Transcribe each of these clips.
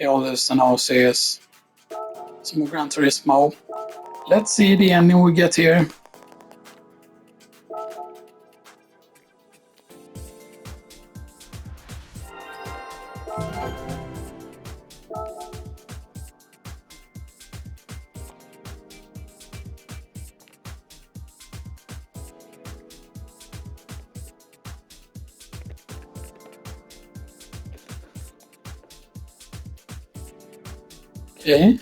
all this and now says some more Gran Turismo. Let's see the ending we get here. Okay.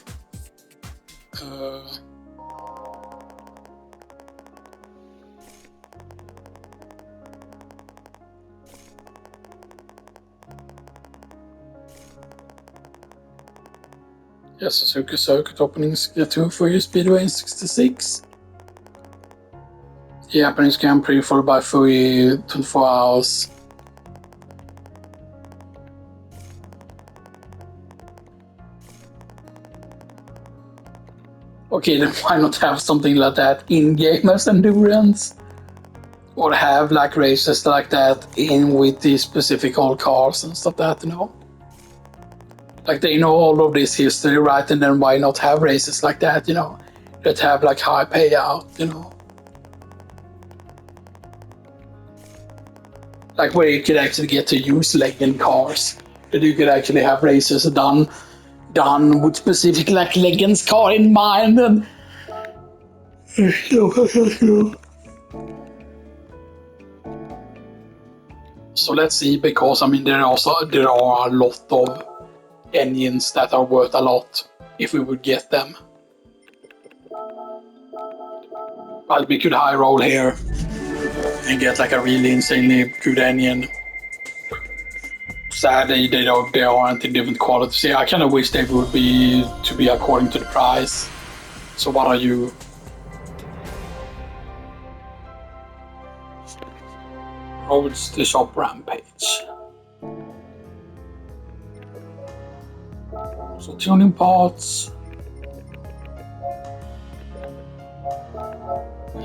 Yes, Suzuki Circuit openings get 2 for you, Speedway in 66. The Japanese Grand Prix followed by Fui 24 hours. Okay, then why not have something like that in-game as endurance? Or have like races like that in with these specific old cars and stuff like that, you know? Like they know all of this history, right? And then why not have races like that, you know? That have like high payout, you know? Like where you could actually get to use legend cars. That you could actually have races done with specific like legends car in mind and so let's see, because I mean there are a lot of engines that are worth a lot if we would get them. But we could high roll here and get like a really insanely good engine. Sadly, they aren't in different qualities. Yeah, I kind of wish they would be according to the price. So what are you? Roads to shop rampage. So tuning parts.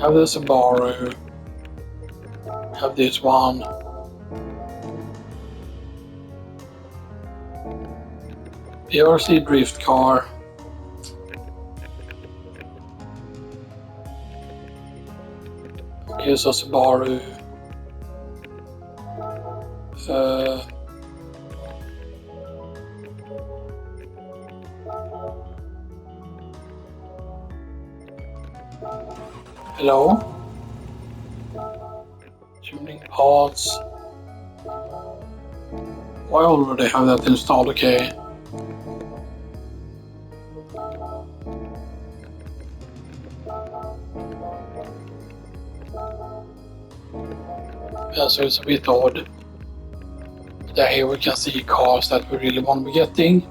Have this Subaru. Have this one. PRC drift car. Okay, so Subaru. Hello? Tuning parts. I already have that installed, okay. Yeah, so it's a bit odd. But here we can see cars that we really want to be getting.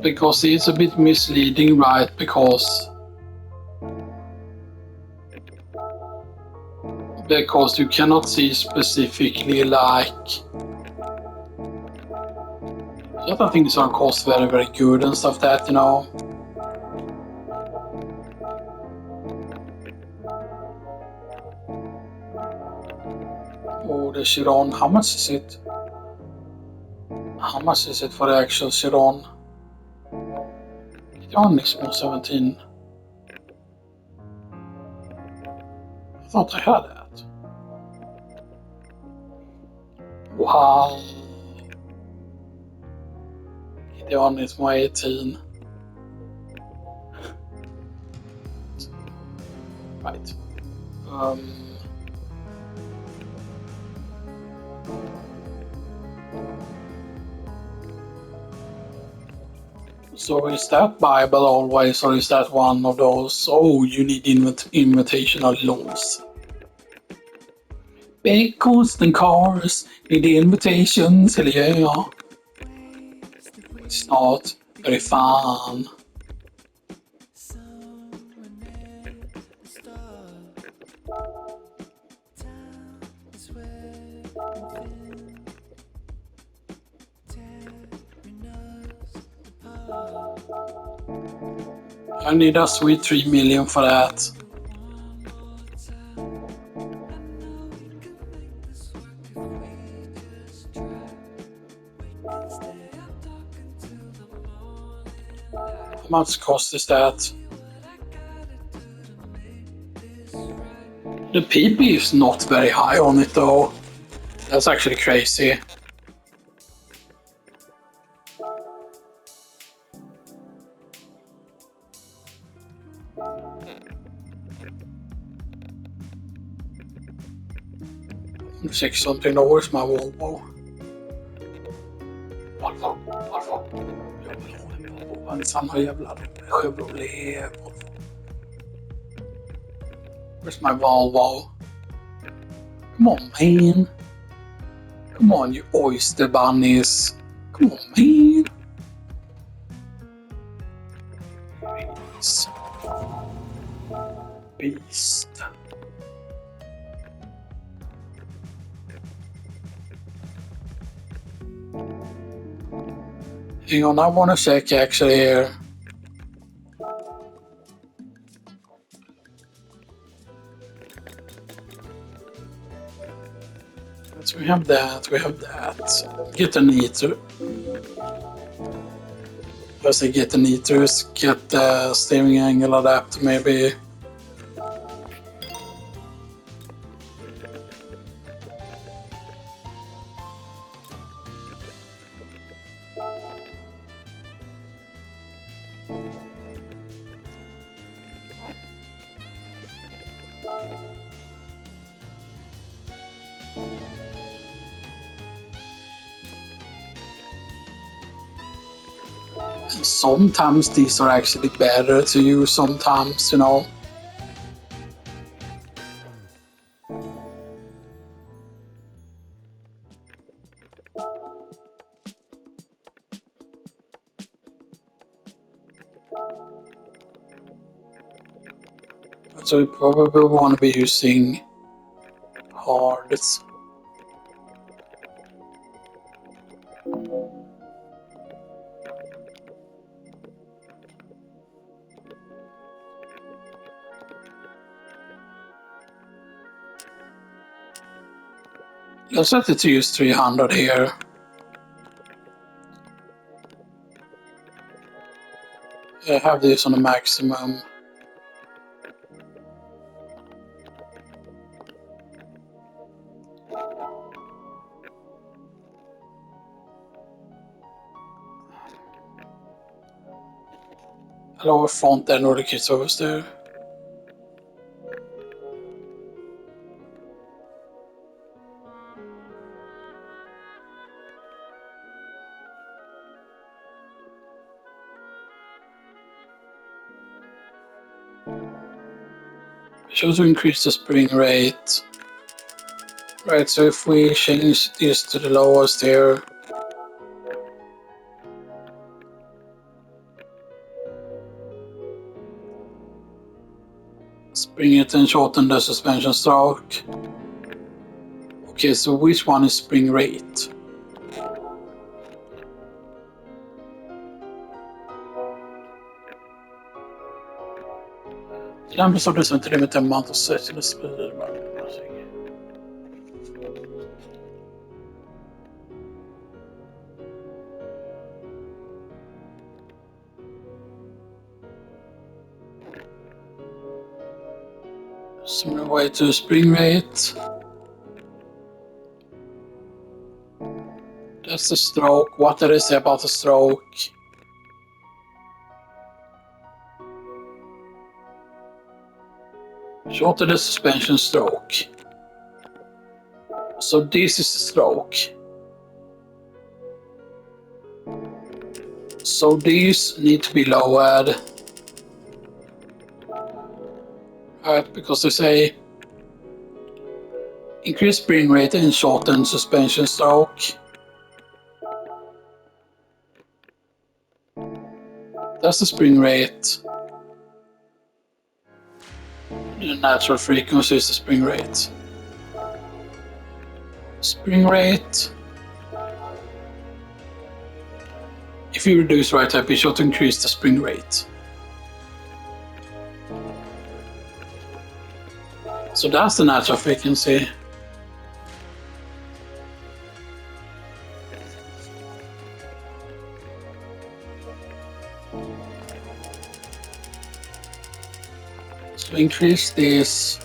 Because it's a bit misleading, right? Because you cannot see specifically like other things are of course very, very good and stuff that, you know. Oh, the Chiron, how much is it? How much is it for the actual Chiron? The Onyx 17. I thought I had that. Wow. The Onyx 18. Right. So is that Bible always, or is that one of those, oh, you need invitational loans? Big constant cars need invitations, eller yeah. It's not very fun. I need a sweet 3 million for that. much cost is that? The PP is not very high on it though. That's actually crazy. Check something då. Where's my Volvo? Volvo. Jag vill ha en Volvo. En samma jävla Chevrolet Volvo. Where's my Volvo? Come on, man. Come on, you oyster bunnies. Come on, man. Beast. Hang on, I want to check actually here. So we have that, Get the nitro. First I get the nitros, get the steering angle adapter maybe. And sometimes these are actually better to use sometimes, you know. So you probably want to be using hards. I'll set it to use 300 here. I have this on the maximum. Lower front end or the kits over there. Should also increase the spring rate. Right, so if we change this to the lowest here. Spring it and shorten the suspension stroke. Okay, so which one is spring rate? Numbers of this to limit the amount of search in the speed. Similar way to spring rate. That's the stroke. What did I say about the stroke? Shorten the suspension stroke. So this is the stroke. So these need to be lowered. Right, because they say increase spring rate and shorten suspension stroke. That's the spring rate. The natural frequency is the spring rate. Spring rate. If you reduce right type, be sure to increase the spring rate. So that's the natural frequency. increase this.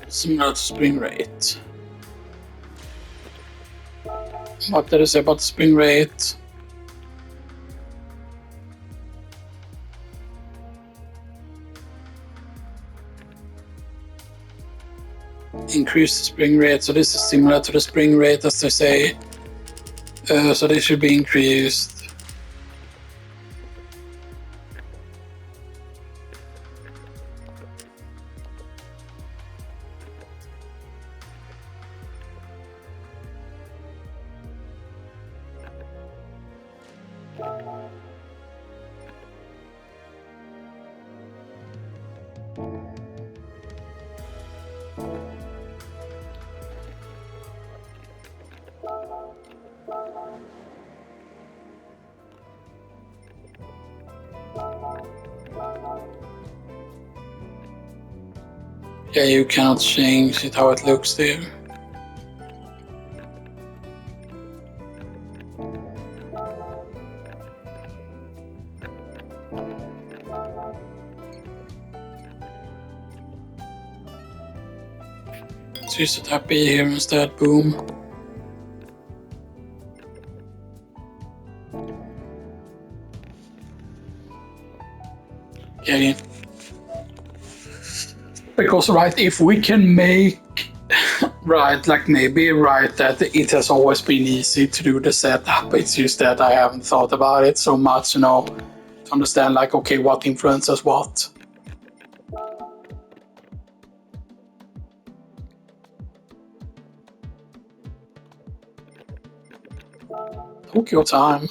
Similar to spring rate. What did I say about spring rate? Increase the spring rate, so this is similar to the spring rate as they say. So this should be increased. Yeah, you cannot change it how it looks there. So you should tap B here instead, boom. Okay. Because right, if we can make right, like maybe right that it has always been easy to do the setup. It's just that I haven't thought about it so much, you know, to understand like, okay, what influences what. Took your time.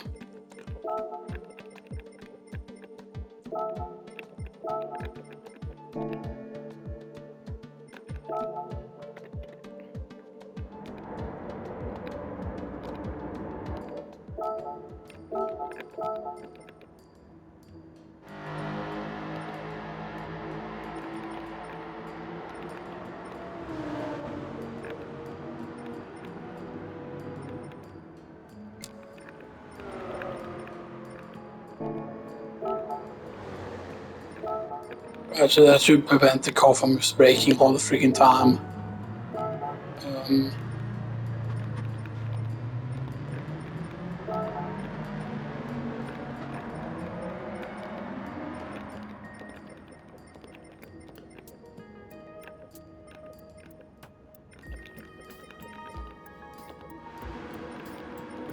So that should prevent the car from breaking all the freaking time.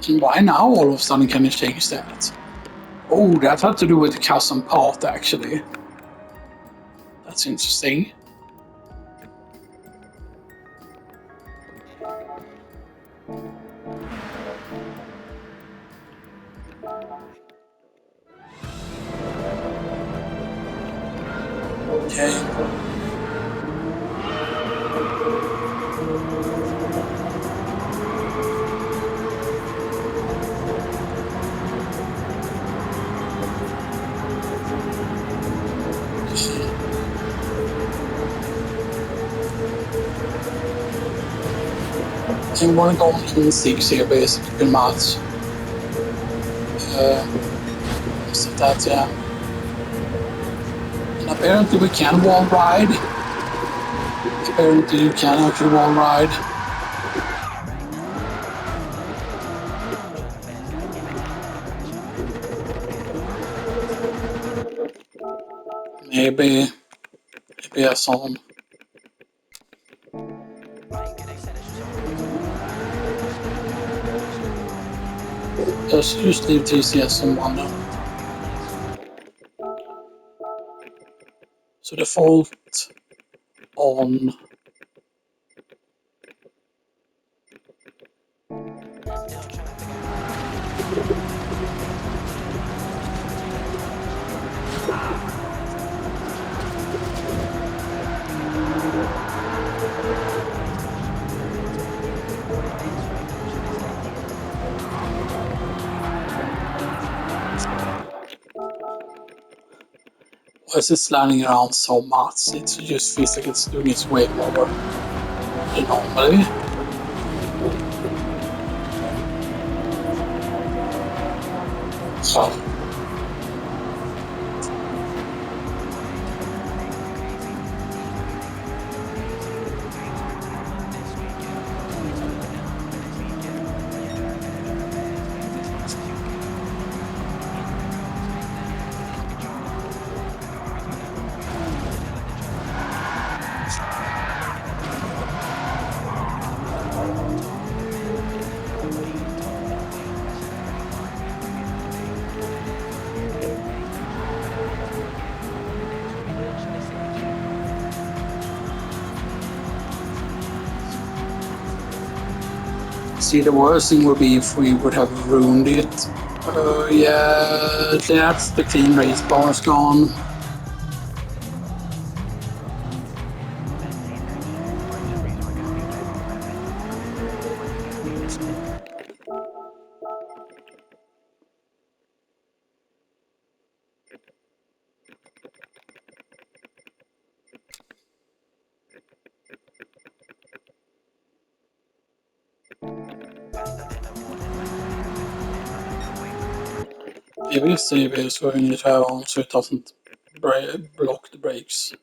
And why now all of a sudden can you change that? Oh, that had to do with the custom part actually. That's interesting. Okay. And we're going in 6 here basically, pretty much. So that, yeah. And apparently we can wall ride. Apparently you can actually wall ride. Maybe I saw him. Just leave TCS on one now. So default on. It's just sliding around so much. It just feels like it's doing its way more than normally. So. See, the worst thing would be if we would have ruined it. Yeah, that's the clean race bar's gone. Maybe save is so we need to have on so it doesn't block the brakes.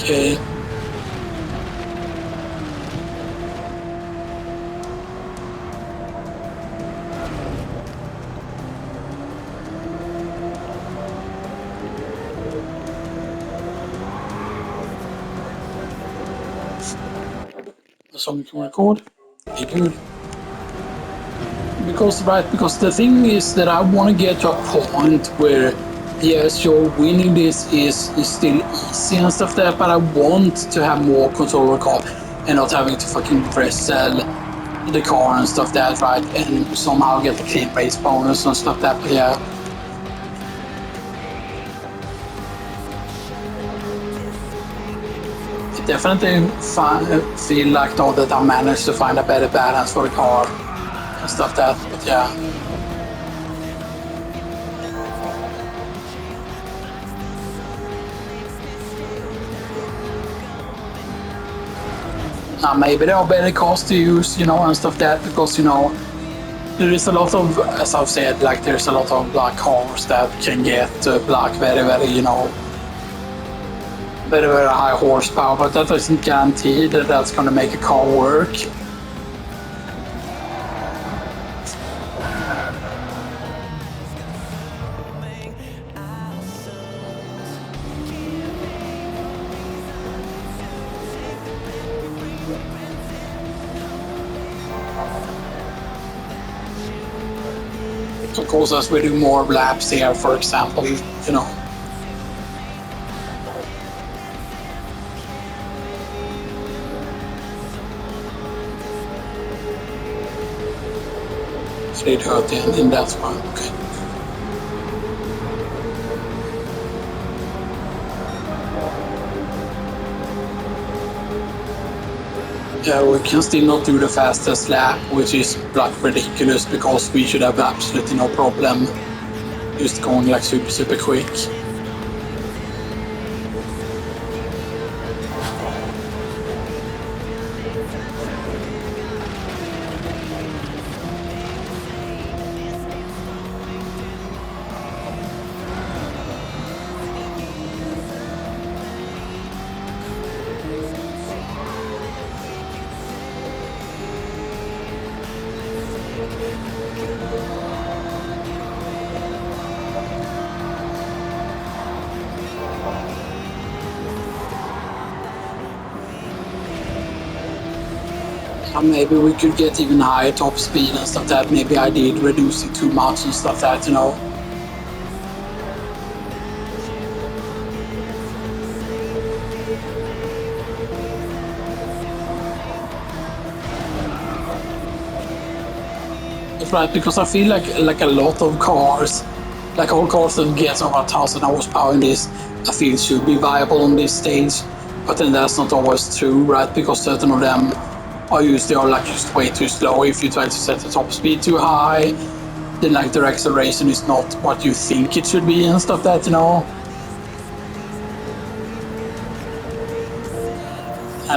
Okay. The song can record. Be good. Because the thing is that I want to get to a point where yes, you're winning this is still easy and stuff there, but I want to have more control of the car and not having to fucking sell the car and stuff that, right? And somehow get the clean race bonus and stuff that, but yeah. It definitely feel like though that I managed to find a better balance for the car and stuff that, but yeah. Maybe there are better cars to use, and stuff that, because, there is a lot of, as I've said, like there's a lot of black cars that can get black very, very, very, very high horsepower, but that doesn't guarantee that that's going to make a car work. Of course, as we do more laps here, for example, So it hurt the engine, that's why. Okay. Yeah, we can still not do the fastest lap, which is like ridiculous because we should have absolutely no problem just going like super, super quick. Maybe we could get even higher top speed and stuff that maybe I did reduce it too much and stuff that, It's right, because I feel like a lot of cars, like all cars that get over 1,000 horsepower in this, I feel should be viable on this stage. But then that's not always true, right? Because certain of them are usually like just way too slow. If you try to set the top speed too high, then like their acceleration is not what you think it should be and stuff that, I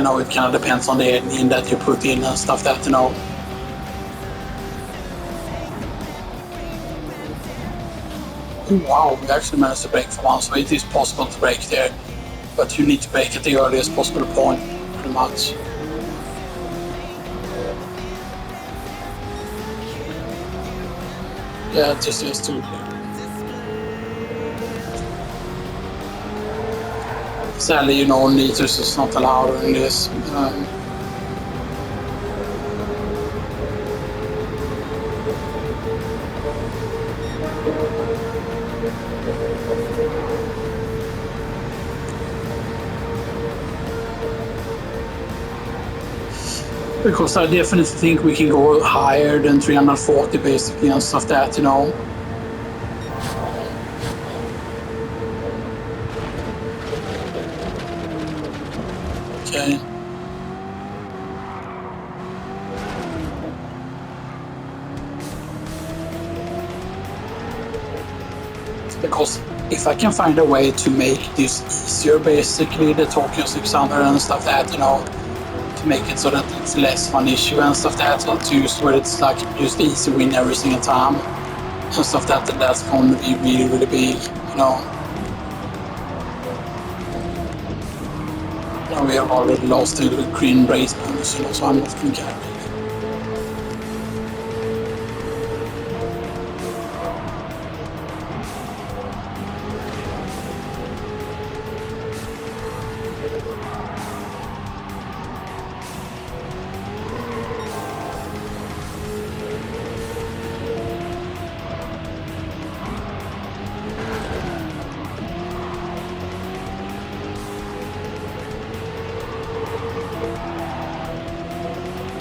know it kind of depends on the engine that you put in and stuff that, Wow, we actually managed to brake for once, so it is possible to brake there. But you need to brake at the earliest possible point, pretty much. Yeah, just to. Sadly, liters is not allowed in this. Because I definitely think we can go higher than 340 basically and stuff that, Okay. Because if I can find a way to make this easier, basically, the Tokyo 600 and stuff that, to make it so that it's less of an issue and stuff that, so to use where it's like just easy win every single time and stuff that, and that's going to be really, really big, Now we have already lost the green race bonus, so I'm not going to carry it.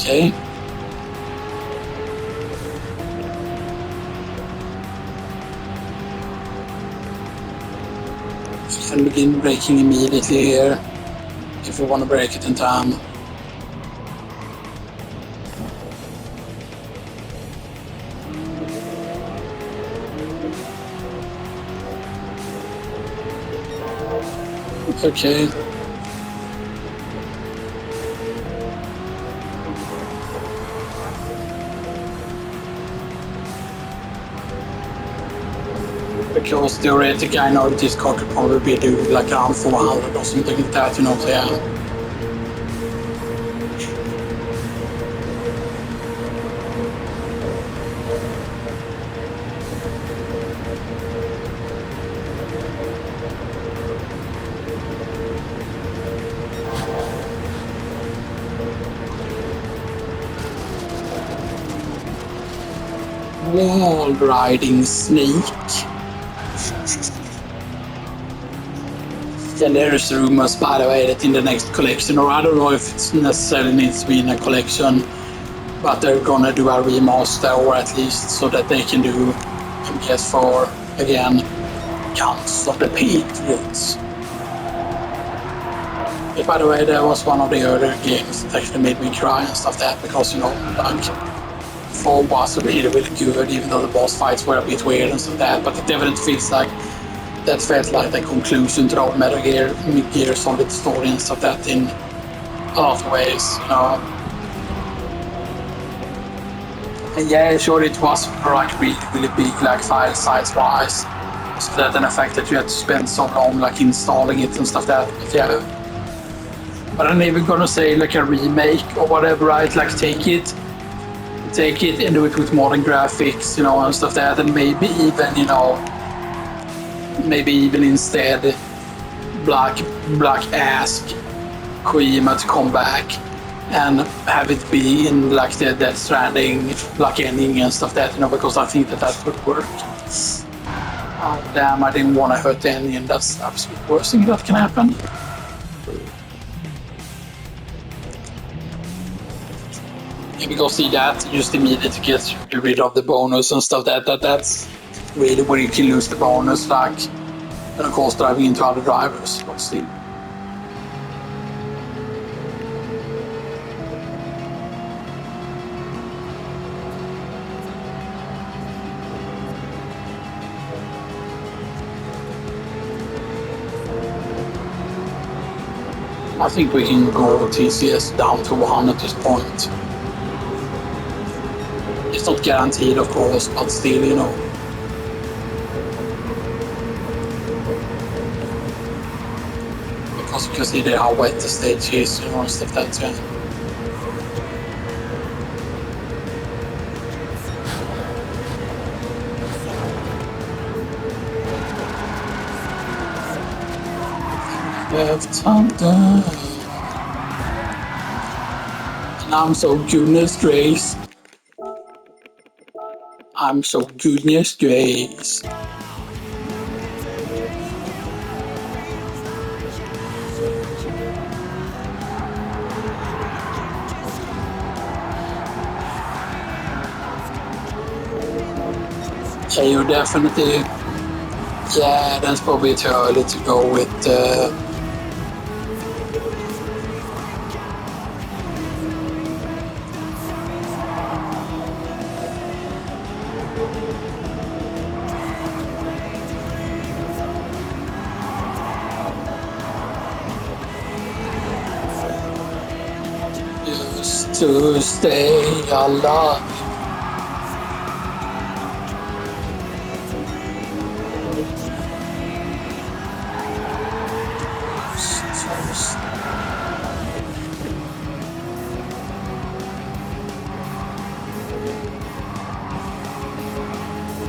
Okay. We can begin braking immediately here if we want to brake it in time. Okay. Because theoretically I know that this car could probably be doing like around 400 or something like that, so yeah. Wall riding snake. Yeah, there's rumors, by the way, that in the next collection, or I don't know if it necessarily needs to be in a collection, but they're gonna do a remaster, or at least so that they can do PS4 again, Guns of the Patriots. But by the way, that was one of the earlier games that actually made me cry and stuff like that, because like 4 was really, really good, even though the boss fights were a bit weird and stuff like that, but it definitely feels like that felt like the conclusion to the Metal Gear Solid story and stuff that in a lot of ways, And yeah, sure, it was like really, really big, like file size wise. So that and the fact that you had to spend so long like installing it and stuff that, but yeah. But I'm even gonna say like a remake or whatever, right? Like take it and do it with modern graphics, and stuff like that, and maybe even instead Black ask Kojima to come back and have it be in like the Death Stranding like ending and stuff that, because I think that would work. Oh damn, I didn't want to hurt the ending. That's the absolute worst thing that can happen. Because see that just immediately gets rid of the bonus and stuff that's really where you can lose the bonus, like, and of course driving into other drivers, but still. I think we can go TCS down to 1 at this point. It's not guaranteed, of course, but still, because you can see there how wet the stage is, and stuff like that. Left under. And I'm so goodness grace. I'm so goodness grace. Yeah, you're definitely. Yeah, that's probably too early to go with. Just to stay alive.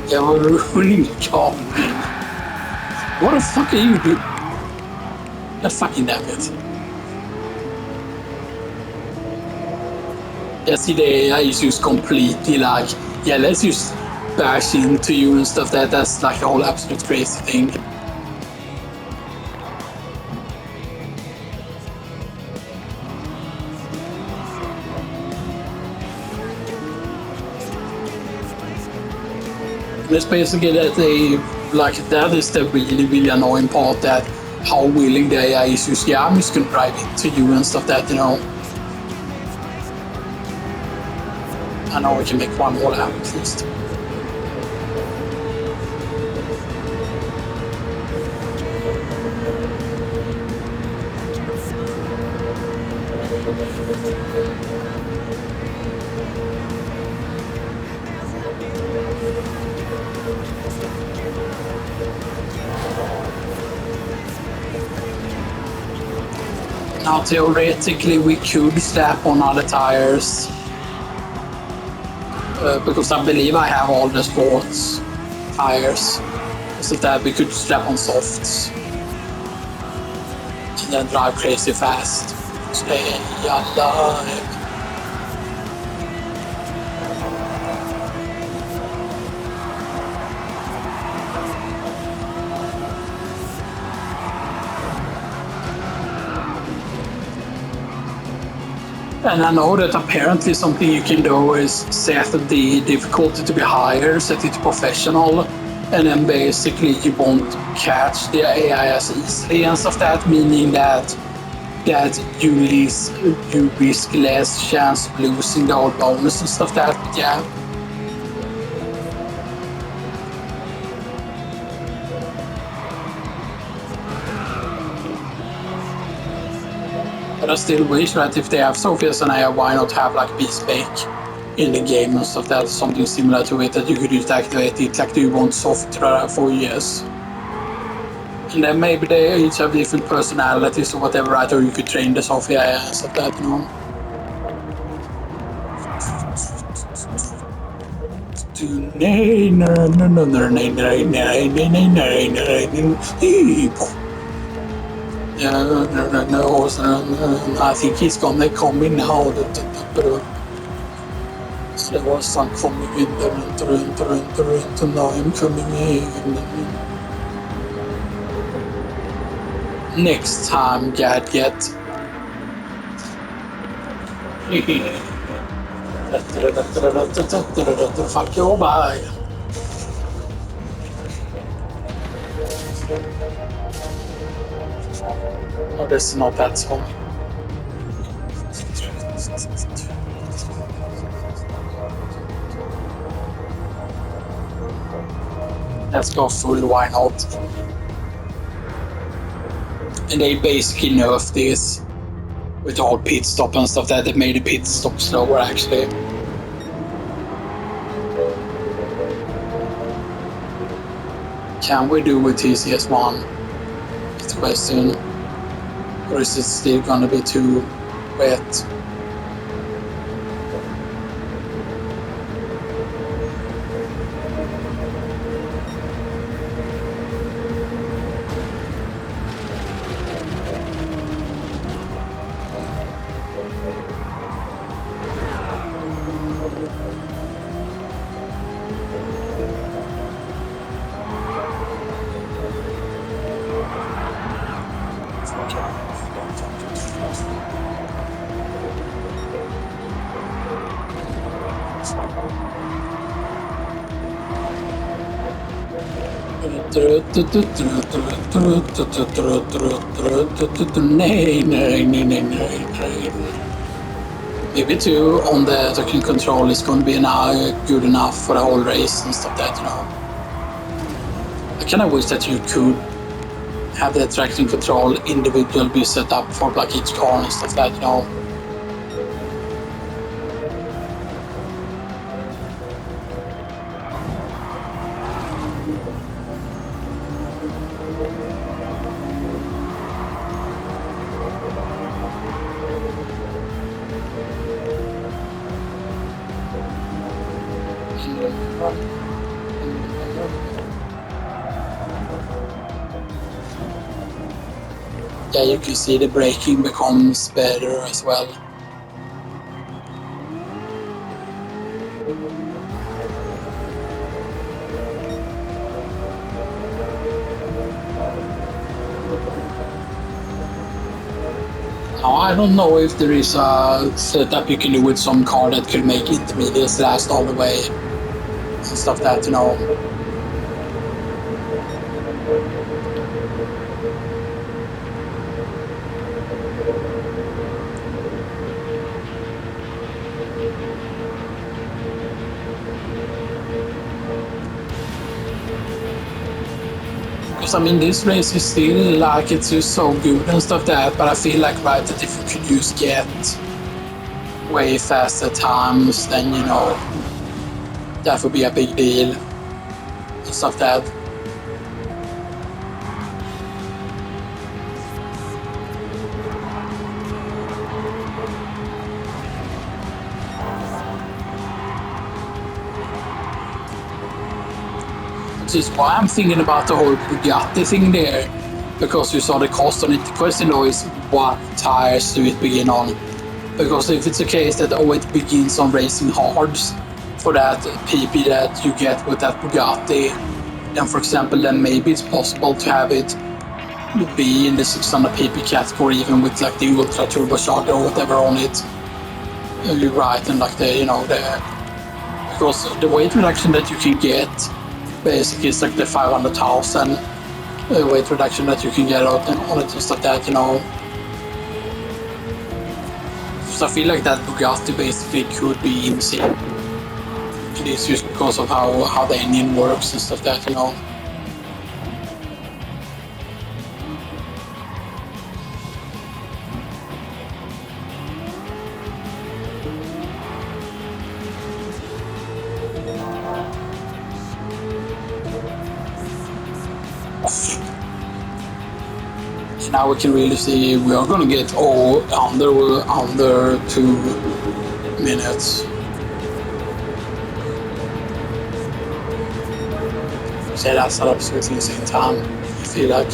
Yeah, we're ruining the job. What the fuck are you doing? God fucking damn it. Yeah, see, the AI is just completely like, yeah, let's just bash into you and stuff. That's like the whole absolute crazy thing. It's basically that that is the really, really annoying part, that how willing the AI is just, yeah, I'm just gonna drive into you and stuff that, I know we can make one more lap at least. Now, theoretically, we could slap on other tires. Because I believe I have all the sports tires. So that we could slap on softs. And then drive crazy fast. Stay alive. And I know that apparently something you can do is set the difficulty to be higher, set it to professional, and then basically you won't catch the AI as easily and stuff that, meaning that you risk less chance of losing the old bonus and stuff that, but yeah. But I still wish that if they have Sophia's and AI, why not have like B-Spec in the game and stuff that's something similar to it, that you could just activate it like do you want soft for years. And then maybe they each have different personalities or whatever, right? Or you could train the Sophia AI and stuff like that, No, I think he's gonna come in now. There was some coming in and now I'm coming in. Next time, Gadget. Fuck your bag. Oh, this is not that song. Let's go full, why not? And they basically nerfed this with the whole pit stop and stuff that they made the pit stop slower actually. Can we do with TCS1? It's a question. Or is it still gonna be too wet? Nej. Maybe too on the traction control is going to be good enough for the whole race and stuff that, you know. I kind of wish that you could have the traction control individual be set up for like each car and stuff that, you know. Yeah, you can see the braking becomes better as well. Now, I don't know if there is a setup you can do with some car that could make intermediates last all the way and stuff that, you know. Because I mean, this race is still like it's just so good and stuff that, but I feel like right that if you could just get way faster times, then you know that would be a big deal and stuff that. Which is why I'm thinking about the whole Bugatti thing there, because you saw the cost on it. The question though is what tires do it begin on? Because if it's the case that it begins on racing hards for that PP that you get with that Bugatti, then for example, then maybe it's possible to have it be in the 600 PP category even with like the ultra turbocharger or whatever on it. You're right, and like the, you know, because the weight reduction that you can get basically is like the 500,000 weight reduction that you can get out on it and stuff that, you know. So I feel like that Bugatti basically could be insane. It is just because of how the engine works and stuff that, you know. Now we can really see we are going to get under 2 minutes. So that's an absolutely insane time, I feel like.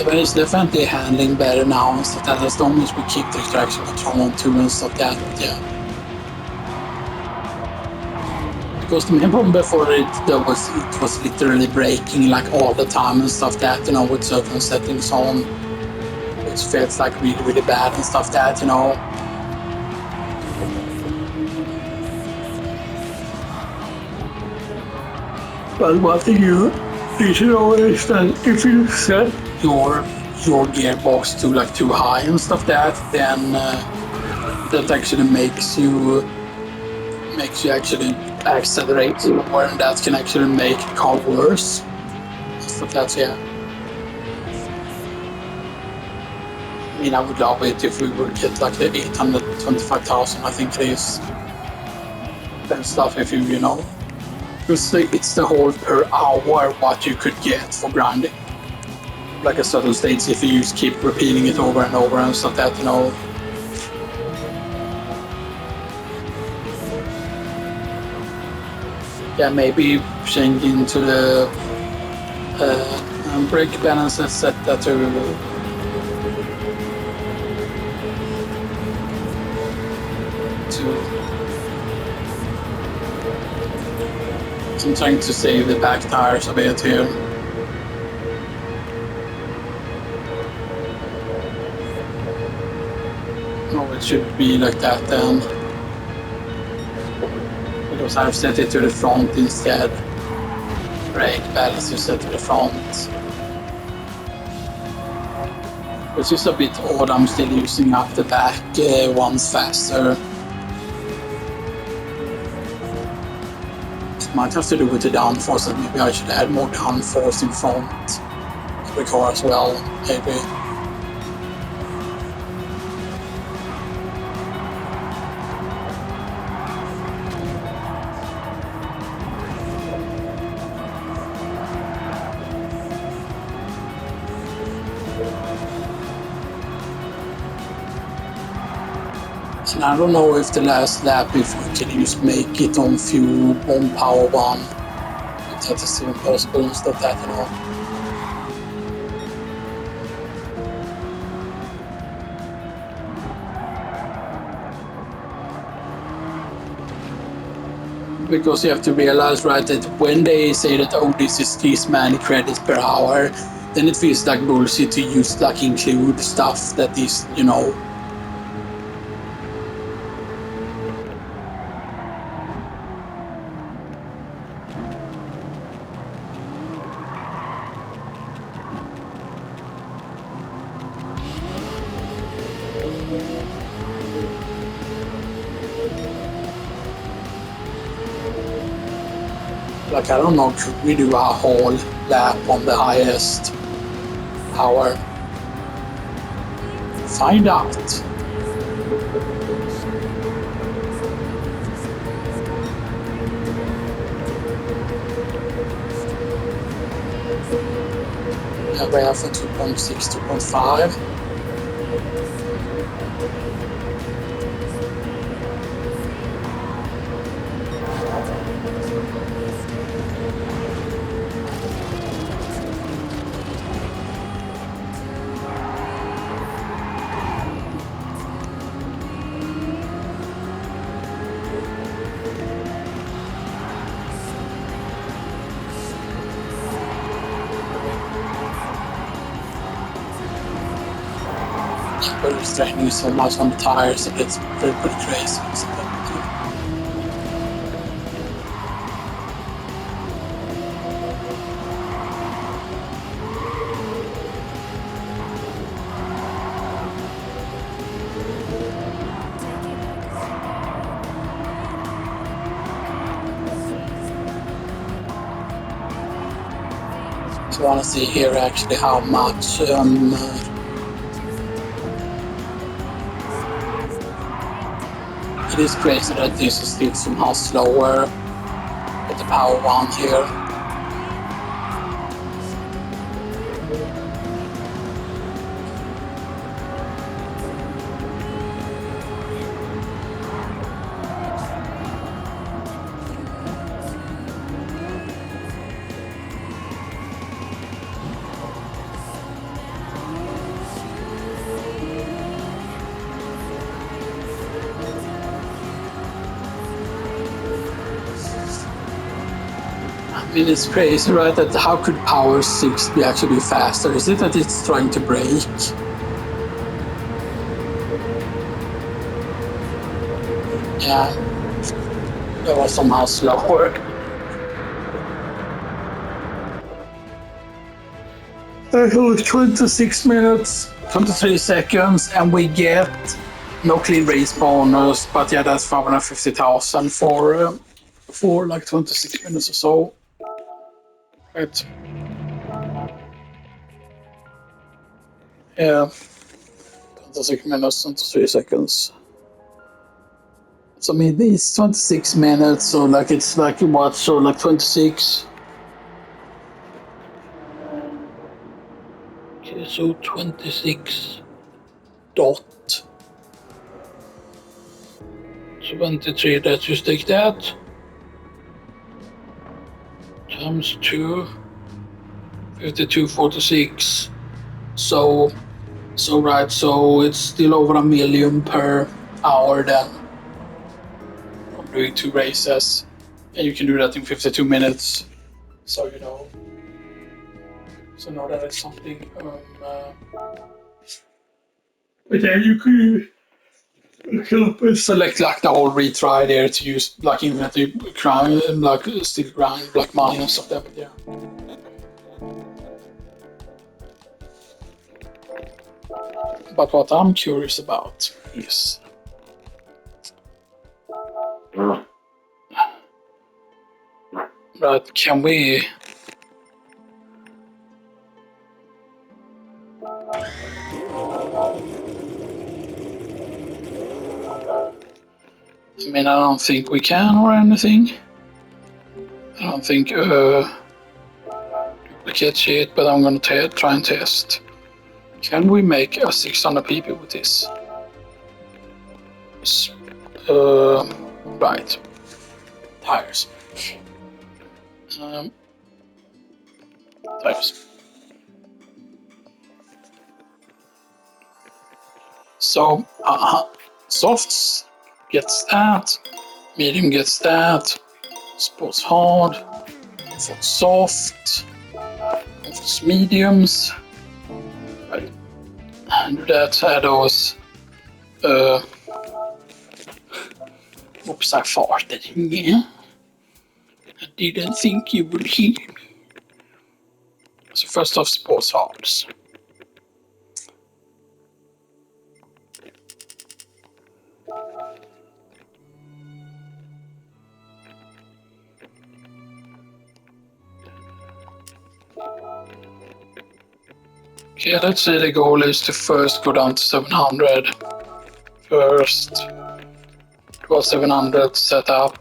But it's definitely handling better now and stuff that as long as we keep the traction control on too and stuff that, but yeah. Because the main problem before it was literally breaking like all the time and stuff that, with certain settings on, which felt like really, really. And stuff that. But one thing you should know is that if you set your gearbox to like too high and stuff then that actually makes you actually accelerate more, and that can actually make the car worse. Stuff yeah. I mean, I would love it if we would get like the 825,000. I think it is. And stuff if you know. It's the whole per hour what you could get for grinding. Like a certain stage, if you just keep repeating it over and over and stuff that. Yeah, maybe changing to the brake balances set that to I'm trying to save the back tires a bit here. No, it should be like that then. Because I've set it to the front instead. Brake balance is set to the front. Which is a bit odd, I'm still using up the back ones faster. Might have to do with the downforce, and maybe I should add more downforce in front of the car as well, maybe. And I don't know if the last lap, if we can just make it on fuel, on power one. If that is still possible and stuff that. Because you have to realize, right, that when they say that, oh, this is this many credits per hour, then it feels like bullshit to use, like, include stuff that is, like, I don't know, could we do a whole lap on the highest power? Find out. Yeah, we have a 2.6, 2.5. We're straining so much on the tires, it gets pretty crazy. So I want to see here actually how much it is crazy that this is still somehow slower with the power one here. I mean, it's crazy, right? That how could Power 6 be actually faster? Is it that it's trying to brake? Yeah, that was somehow slower. It was 26 minutes, 23 seconds, and we get no clean race bonus, but yeah, that's 550,000 for like 26 minutes or so. Right. Yeah, 26 minutes, 23 seconds. So I mean, these 26 minutes, so like it's like what? So like 26. Okay, so 26 dot 23. Let's just take that times 2, 52.46. So right, so it's still over a million per hour then from doing 2 races, and you can do that in 52 minutes. So so now that is something. But yeah, you could select like the whole retry there to use like infinitely grind, like still grind like money and stuff like that. But yeah. But what I'm curious about is right, can we I mean I don't think we can or anything. I don't think duplicate sheet, but I'm gonna try and test. Can we make a 600 pp with this? Right. Tires. Um, tires. So, softs gets that, medium gets that, sports hard, comfort soft, comfort mediums. Right. And do that, add those. Oops, I farted. Yeah. I didn't think you would hear me. So first off, sports hards. Okay, let's say the goal is to first go down to 700. First, 700 setup.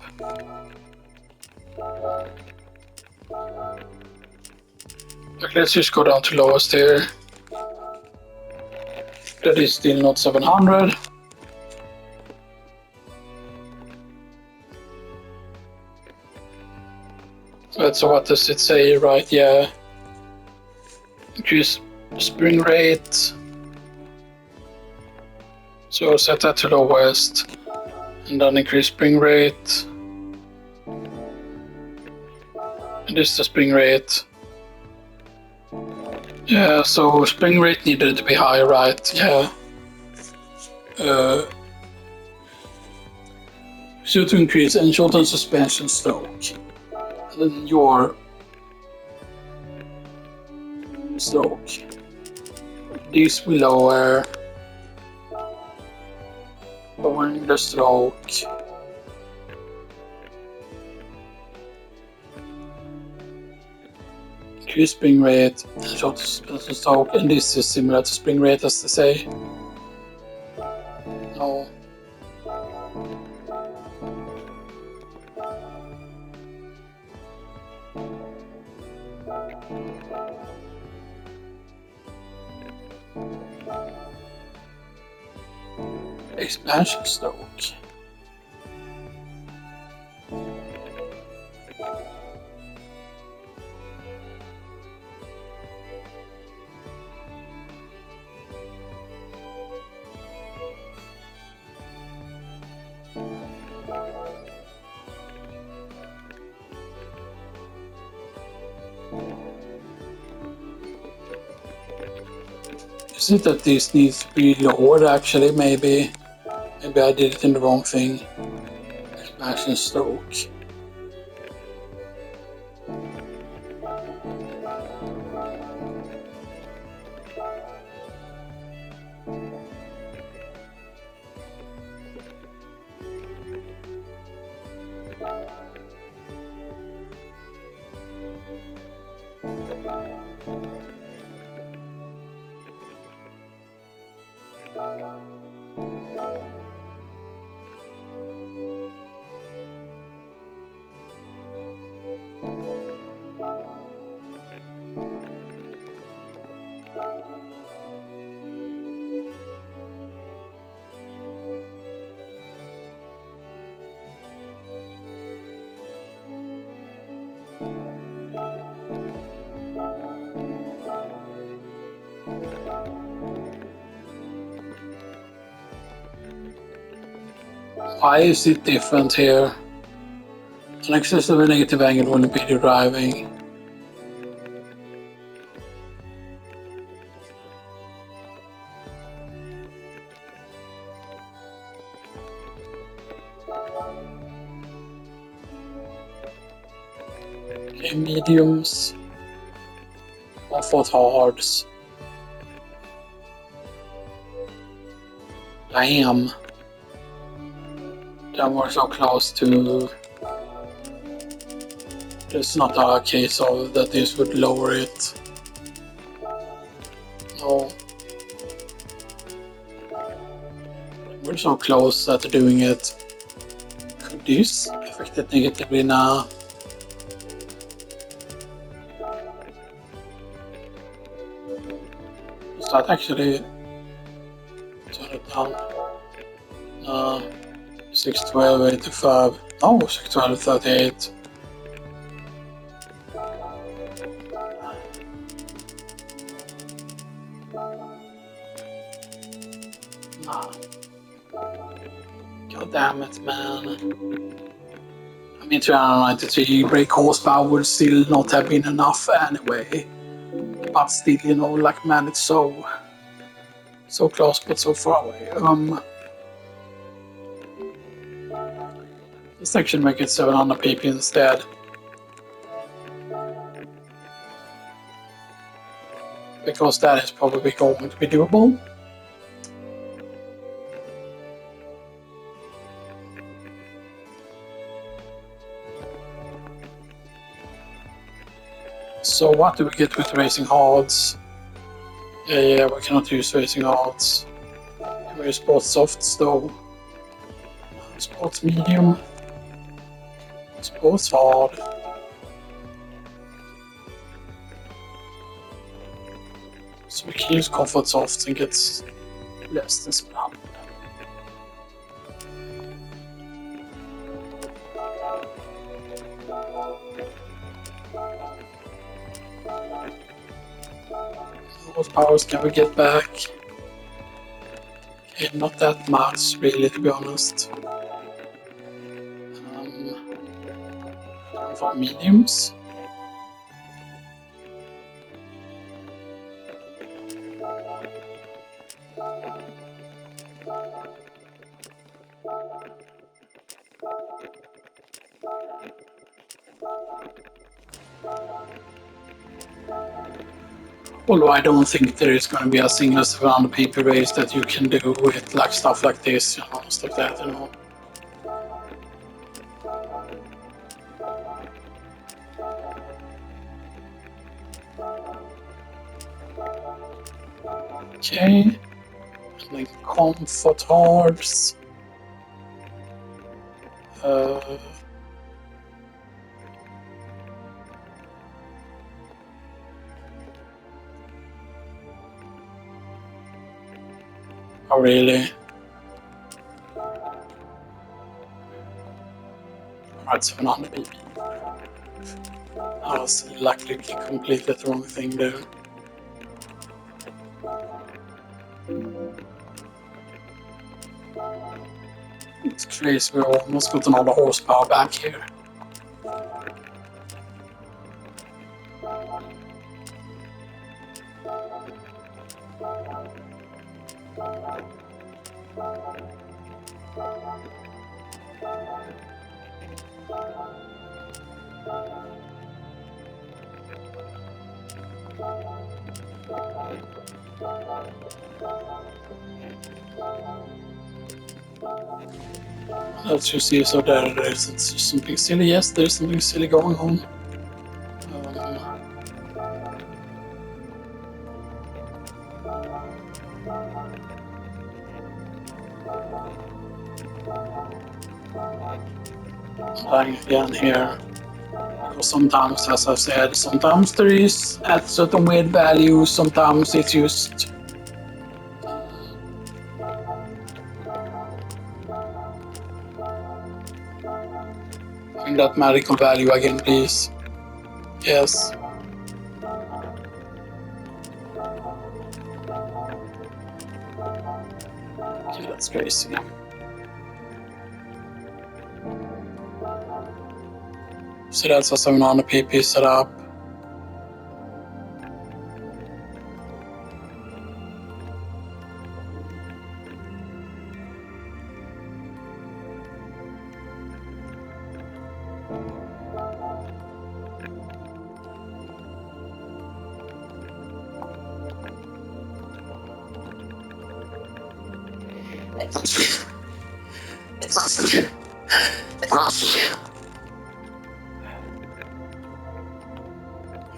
Okay, let's just go down to lowest here. That is still not 700. So what does it say, right? Yeah. Increase spring rate. So set that to lowest. And then increase spring rate. And this is the spring rate. Yeah, so spring rate needed to be high, right? Yeah. So to increase and shorten suspension stroke. And then your stroke. This will lowering the stroke. Increase spring rate and shorten suspension stroke. And this is similar to spring rate, as they say. No. Expansion stroke. Is it that this needs to be lowered actually? Maybe I did it in the wrong thing. Expansion stroke. Why is it different here? An excess of a negative angle when video driving. Okay, mediums. 1/4 hards. Damn. Then we're so close to. It's not a case of that this would lower it. No. We're so close at doing it. Could this affect it negatively now? Is that actually turn it down? 612, 85. Oh, 612, 38. Nah. God damn it, man. I mean, 393 brake horsepower would still not have been enough anyway. But still, you know, like, man, it's so close but so far away. This section make it 700 pp instead. Because that is probably going to be doable. So what do we get with racing hards? Yeah, we cannot use racing hards. Can we use sports softs though? Sports medium. Sports hard. So we can use comfort softs and get less than 700. What powers can we get back? Okay, not that much really, to be honest. For mediums. Although I don't think there is going to be a single 700 pp race that you can do with like stuff like this, you know, stuff like that, you know. Okay, and then comfort hards. Oh really? Alright, 700 pp. I was luckily completely the wrong thing there. It's crazy, we almost got another horsepower back here. Let's just see. So there's something silly. Yes, there's something silly going on. Like again here. Because sometimes, as I said, sometimes there is at certain weird value. Sometimes it's just in that magical value again, please. Yes. Okay, that's crazy. So that's a 700 pp setup.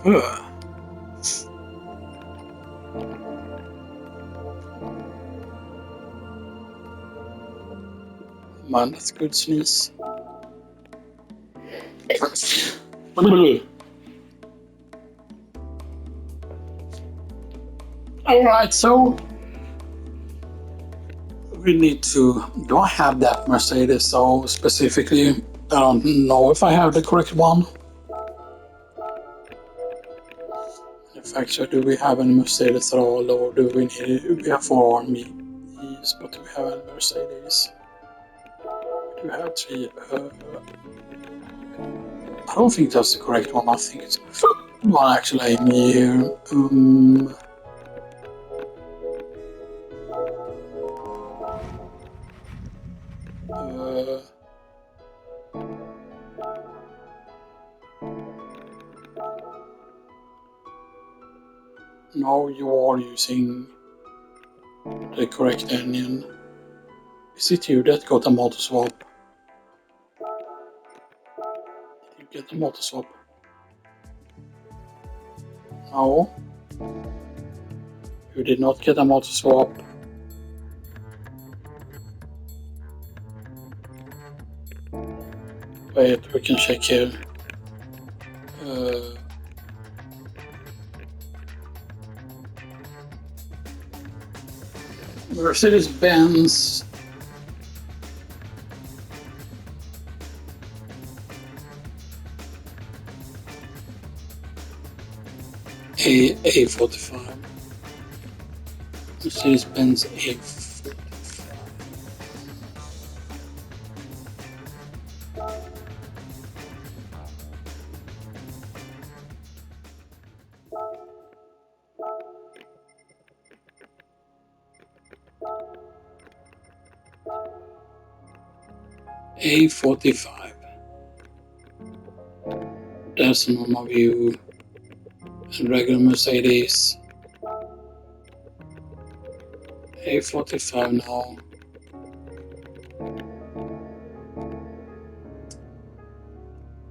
Ugh. Man, that's good sneeze. Alright, so we need to. Do I have that Mercedes? So specifically, I don't know if I have the correct one. Manufacturer, do we have any Mercedes at all, or do we need? We have 4 army, but do we have any Mercedes? Do we have 3? I don't think that's the correct one. I think it's one actually here. No, you are using the correct engine. Is it you that got a motor swap? Did you get a motor swap? No. You did not get a motor swap. Wait, we can check here. Mercedes-Benz A45. Mercedes-Benz A45. A45. That's an overview. Regular Mercedes. A45 now.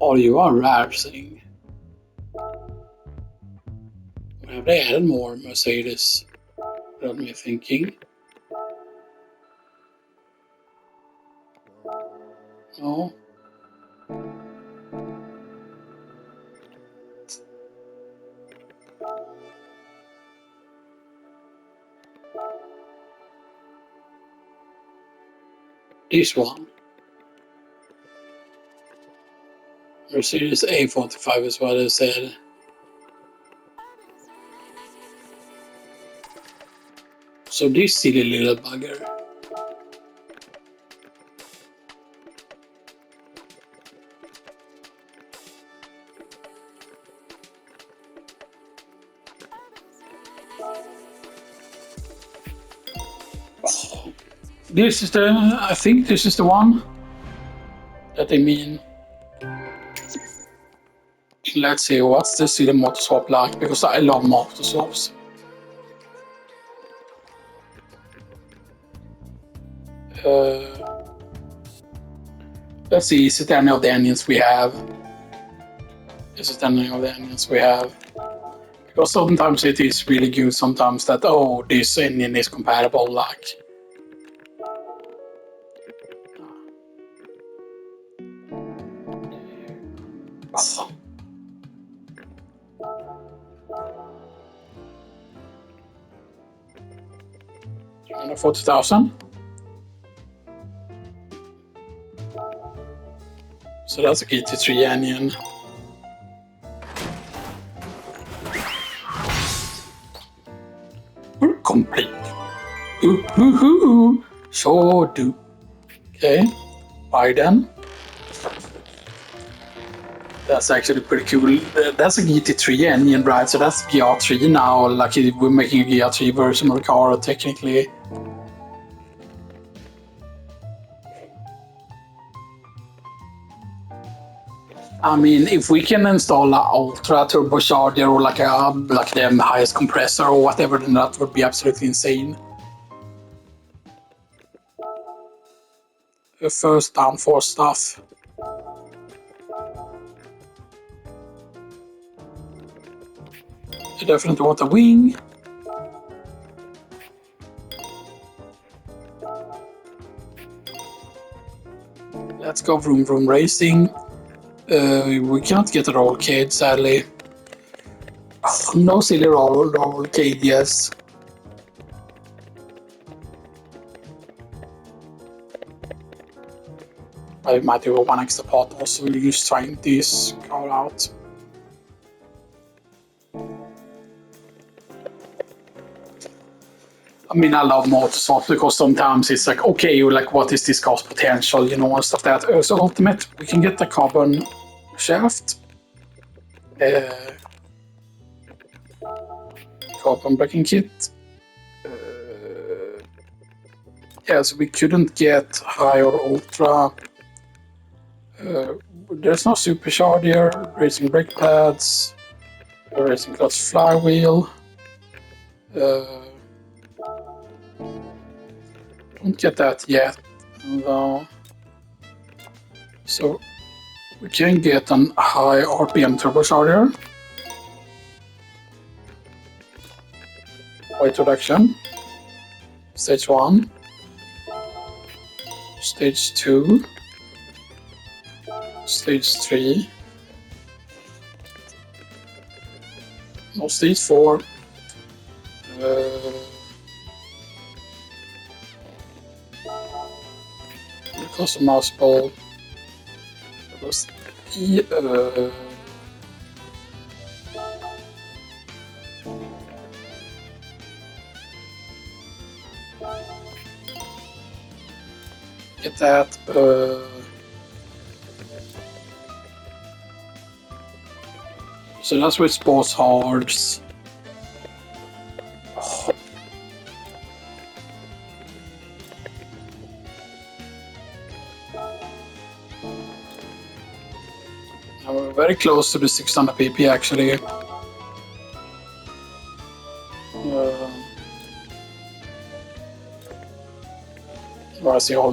Oh, you are racing. Have they added more Mercedes? Without me thinking. No. This one. Mercedes A45 is what I said. So this silly little bugger. This is the, I think this is the one that they mean. Let's see, what's the city motor swap like? Because I love motor swaps. Let's see, is it any of the engines we have? Is it any of the engines we have? Because sometimes it is really good, sometimes that, oh, this engine is compatible, like. Oh. 40,000. So that's a GT3 engine. We're complete. Ooh, sure do. Okay, Biden. That's actually pretty cool. That's a GT3 engine, right? So that's GR3 now. Like we're making a GR3 version of the car, technically. I mean, if we can install an ultra turbocharger or like the highest compressor or whatever, then that would be absolutely insane. The first downforce stuff. You definitely want a wing. Let's go vroom vroom racing. We cannot get a rollcade, sadly. Oh, no silly rollcade, yes. I might do one extra part also. We'll use trying this car out. I mean, I love motorsport because sometimes it's like, okay, like, what is this car's potential, you know, and stuff like that. So ultimate, we can get the carbon shaft. Carbon braking kit. Yeah, so we couldn't get high or ultra. There's no supercharger, racing brake pads, racing clutch flywheel. Don't get that yet, though. So we can get an high RPM turbocharger. Weight reduction. Stage 1. Stage 2. Stage 3. No, stage 4. Custom mouse ball. Get that. So that's with sports hards. Oh. Now we're very close to the 600 pp actually. I see all